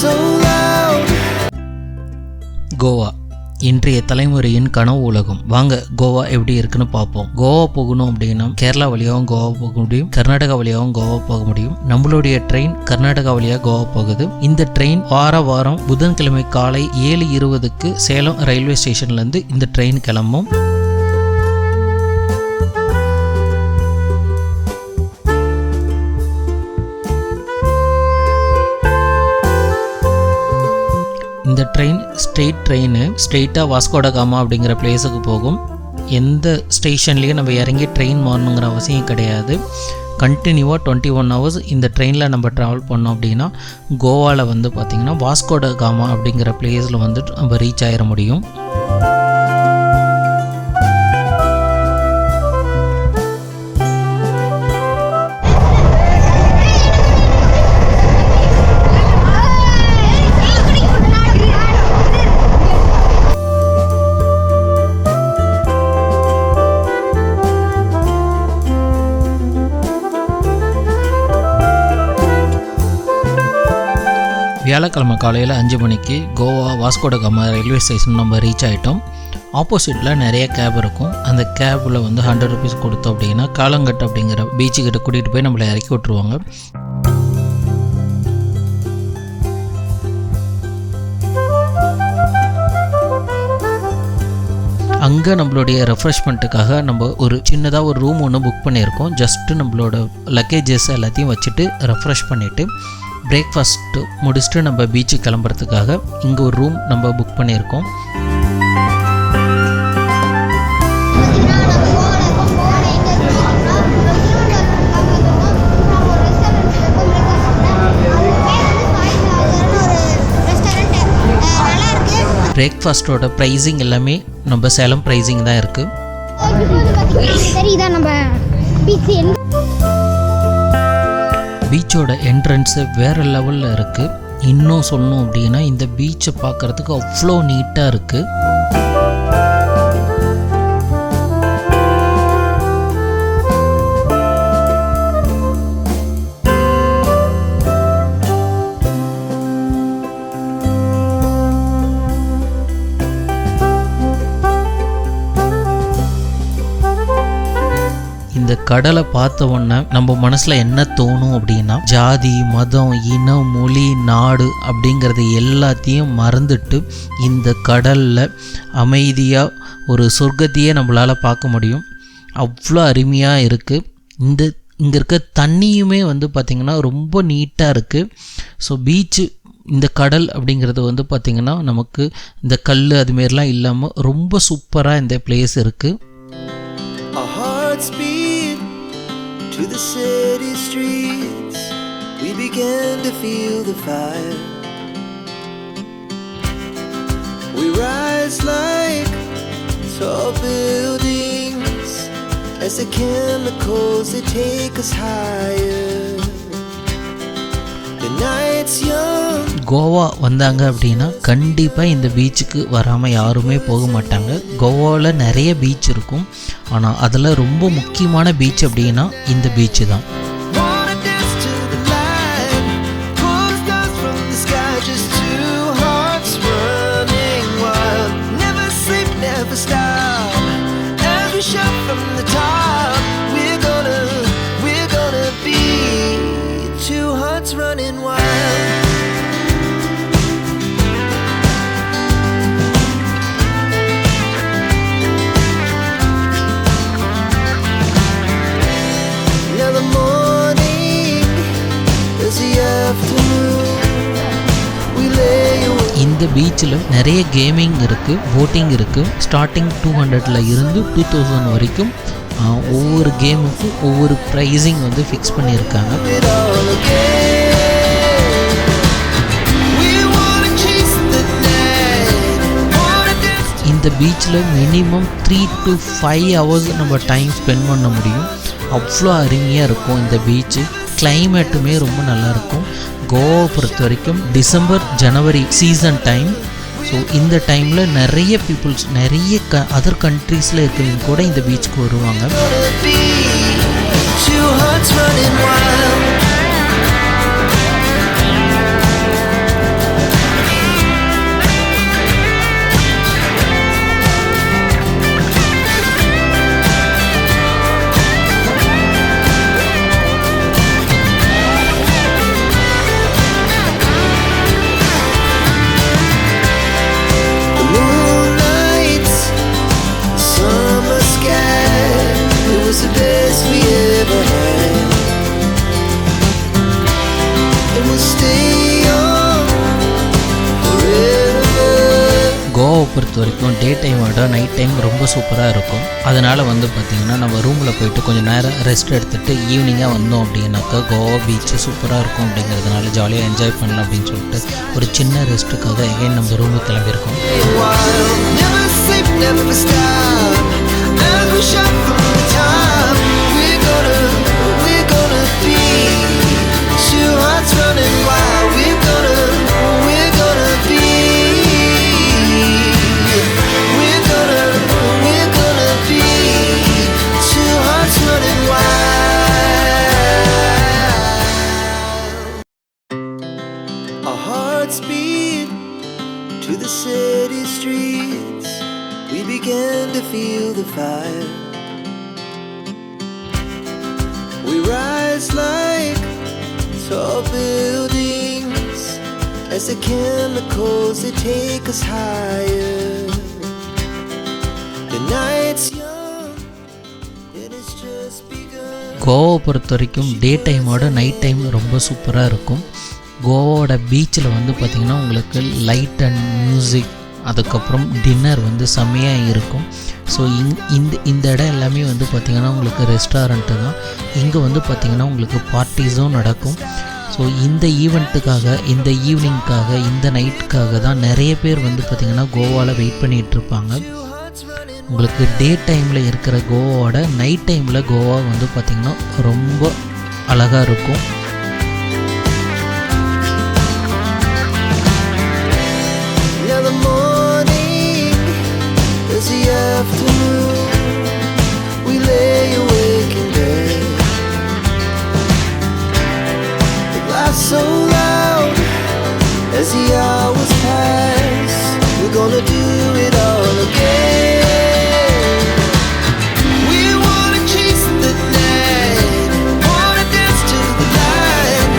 so loud. Goa இன்றைய தலைமுறையின் கனவு உலகம். வாங்க கோவா எப்படி இருக்குன்னு பார்ப்போம். கோவா போகணும் அப்படின்னா கேரளா வழியாகவும் கோவா போக முடியும், கர்நாடகா வழியாகவும் கோவா போக முடியும். நம்மளுடைய ட்ரெயின் கர்நாடகா வழியாக கோவா போகுது. இந்த ட்ரெயின் வாரம் புதன்கிழமை காலை 7:20 சேலம் ரயில்வே ஸ்டேஷன்ல இருந்து இந்த ட்ரெயின் கிளம்பும். இந்த ட்ரெயின் ஸ்ட்ரெயிட்டாக வாஸ்கோடகாமா அப்படிங்கிற பிளேஸுக்கு போகும். எந்த ஸ்டேஷன்லேயும் நம்ம இறங்கி ட்ரெயின் மாறணுங்கிற அவசியம் கிடையாது. கண்டினியூவாக 21 hours இந்த ட்ரெயினில் நம்ம ட்ராவல் பண்ணோம் அப்படின்னா கோவாவில் வந்து பார்த்திங்கன்னா வாஸ்கோடகாமா அப்படிங்கிற பிளேஸில் வந்து நம்ம ரீச் ஆகிட முடியும். வியாழக்கிழமை காலையில் 5 மணிக்கு கோவா வாஸ்கோடகாமா ரயில்வே ஸ்டேஷன் நம்ம ரீச் ஆகிட்டோம். ஆப்போசிட்டில் நிறைய கேப் இருக்கும். அந்த கேபில் வந்து 100 rupees கொடுத்தோம் அப்படின்னா காலங்கட்டு அப்படிங்கிற பீச்சுக்கிட்ட கூட்டிகிட்டு போய் நம்மளை இறக்கி விட்ருவாங்க. அங்கே நம்மளுடைய ரெஃப்ரெஷ்மெண்ட்டுக்காக நம்ம ஒரு சின்னதாக ஒரு ரூம் ஒன்று புக் பண்ணியிருக்கோம். ஜஸ்ட்டு நம்மளோட லக்கேஜஸ் எல்லாத்தையும் வச்சுட்டு ரெஃப்ரெஷ் பண்ணிவிட்டு பிரேக்ஃபாஸ்ட்டு முடிச்சுட்டு நம்ம பீச்சுக்கு கிளம்புறதுக்காக இங்கே ஒரு ரூம் நம்ம புக் பண்ணியிருக்கோம். பிரேக்ஃபாஸ்ட்டோட ப்ரைஸிங் எல்லாமே நம்ம சேலம் ப்ரைஸிங் தான் இருக்குது. பீச்சோட என்ட்ரன்ஸு வேறு லெவலில் இருக்குது. இன்னும் சொல்லணும் அப்படின்னா இந்த பீச்சை பார்க்குறதுக்கு அவ்வளோ நீட்டாக இருக்குது. இந்த கடலை பார்த்த உடனே நம்ம மனசுல என்ன தோணும் அப்படின்னா ஜாதி, மதம், இனம், மொழி, நாடு அப்படிங்கிறது எல்லாத்தையும் மறந்துட்டு இந்த கடல்ல அமைதியா ஒரு சொர்க்கத்தையே நம்மளால பார்க்க முடியும். அவ்வளோ அருமையாக இருக்குது. இங்கே இருக்க தண்ணியுமே வந்து பார்த்திங்கன்னா ரொம்ப நீட்டாக இருக்குது. ஸோ பீச்சு, இந்த கடல் அப்படிங்கிறது வந்து பார்த்திங்கன்னா நமக்கு இந்த கல் அதுமாரிலாம் இல்லாமல் ரொம்ப சூப்பராக இந்த பிளேஸ் இருக்குது. To the city streets, we began to feel the fire. We rise like tall buildings as the chemicals they take us higher. The night's young. Goa வந்தாங்க அப்படின்னா கண்டிப்பாக இந்த பீச்சுக்கு வராமல் யாருமே போக மாட்டாங்க. கோவாவில் நிறைய பீச் இருக்கும், ஆனால் அதில் ரொம்ப முக்கியமான பீச் அப்படின்னா இந்த பீச்சு தான். இந்த பீச்சில் நிறைய கேமிங் இருக்குது, போட்டிங் இருக்குது. ஸ்டார்டிங் 200 இருந்து 2000 வரைக்கும் ஒவ்வொரு கேமுக்கு ஒவ்வொரு ப்ரைஸிங் வந்து ஃபிக்ஸ் பண்ணியிருக்காங்க. இந்த பீச்சில் மினிமம் 3 to 5 hours நம்ம டைம் ஸ்பெண்ட் பண்ண முடியும். அவ்வளோ அருமையாக இருக்கும் இந்த பீச்சு. கிளைமேட்டுமே ரொம்ப நல்லாயிருக்கும். கோவா பொறுத்த வரைக்கும் டிசம்பர், ஜனவரி சீசன் டைம். ஸோ இந்த டைமில் நிறைய பீப்புள்ஸ், நிறைய அதர் கண்ட்ரீஸில் இருக்கிறவங்க கூட இந்த பீச்சுக்கு வருவாங்க. பொறுத்த வரைக்கும் டே டைமோட நைட் டைம் ரொம்ப சூப்பராக இருக்கும். அதனால் வந்து பார்த்திங்கன்னா நம்ம ரூமில் போயிட்டு கொஞ்சம் நேரம் ரெஸ்ட் எடுத்துகிட்டு ஈவினிங்காக வந்தோம் அப்படின்னாக்கா கோவா பீச்சு சூப்பராக இருக்கும். அப்படிங்கிறதுனால ஜாலியாக என்ஜாய் பண்ணலாம் அப்படின்னு சொல்லிட்டு ஒரு சின்ன ரெஸ்ட்டுக்காக எகைன் நம்ம ரூமுக்கு கிளம்பியிருக்கோம். To the city streets, we began to feel the fire. We rise like tall buildings as the chemicals they take us higher. The night's young and it's just begun. Goa பொறுத்த வரைக்கும் டே டைமோட night time ரொம்ப சூப்பராக இருக்கும். கோவாவோட பீச்சில் வந்து பார்த்திங்கன்னா உங்களுக்கு light and music, அதுக்கப்புறம் டின்னர் வந்து செம்மையாக இருக்கும். ஸோ இந்த இடம் எல்லாமே வந்து பார்த்திங்கன்னா உங்களுக்கு ரெஸ்டாரண்ட்டு தான். இங்கே வந்து பார்த்திங்கன்னா உங்களுக்கு பார்ட்டிஸும் நடக்கும். ஸோ இந்த ஈவெண்ட்டுக்காக, இந்த ஈவினிங்க்காக, இந்த நைட்டுக்காக தான் நிறைய பேர் வந்து பார்த்திங்கன்னா கோவாவில் வெயிட் பண்ணிகிட்ருப்பாங்க. உங்களுக்கு டே டைமில் இருக்கிற கோவாவோட நைட் டைமில் கோவா வந்து பார்த்திங்கன்னா ரொம்ப அழகாக இருக்கும். The morning is the afternoon. We lay awake in bed. The laughs so loud as the hours pass. We're gonna do it all again. We wanna chase the night, wanna dance to the light,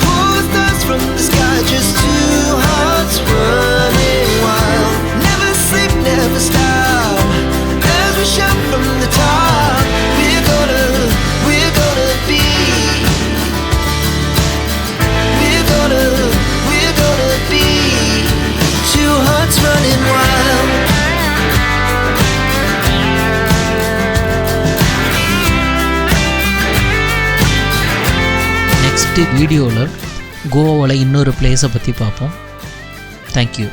pull stars from the sky, just two hearts running. Never stop as we shout from the top. We're gonna be. We're gonna be two hearts running wild. Next வீடியோவில் கோவாவில் இன்னொரு பிளேஸை பற்றி பார்ப்போம். Thank you.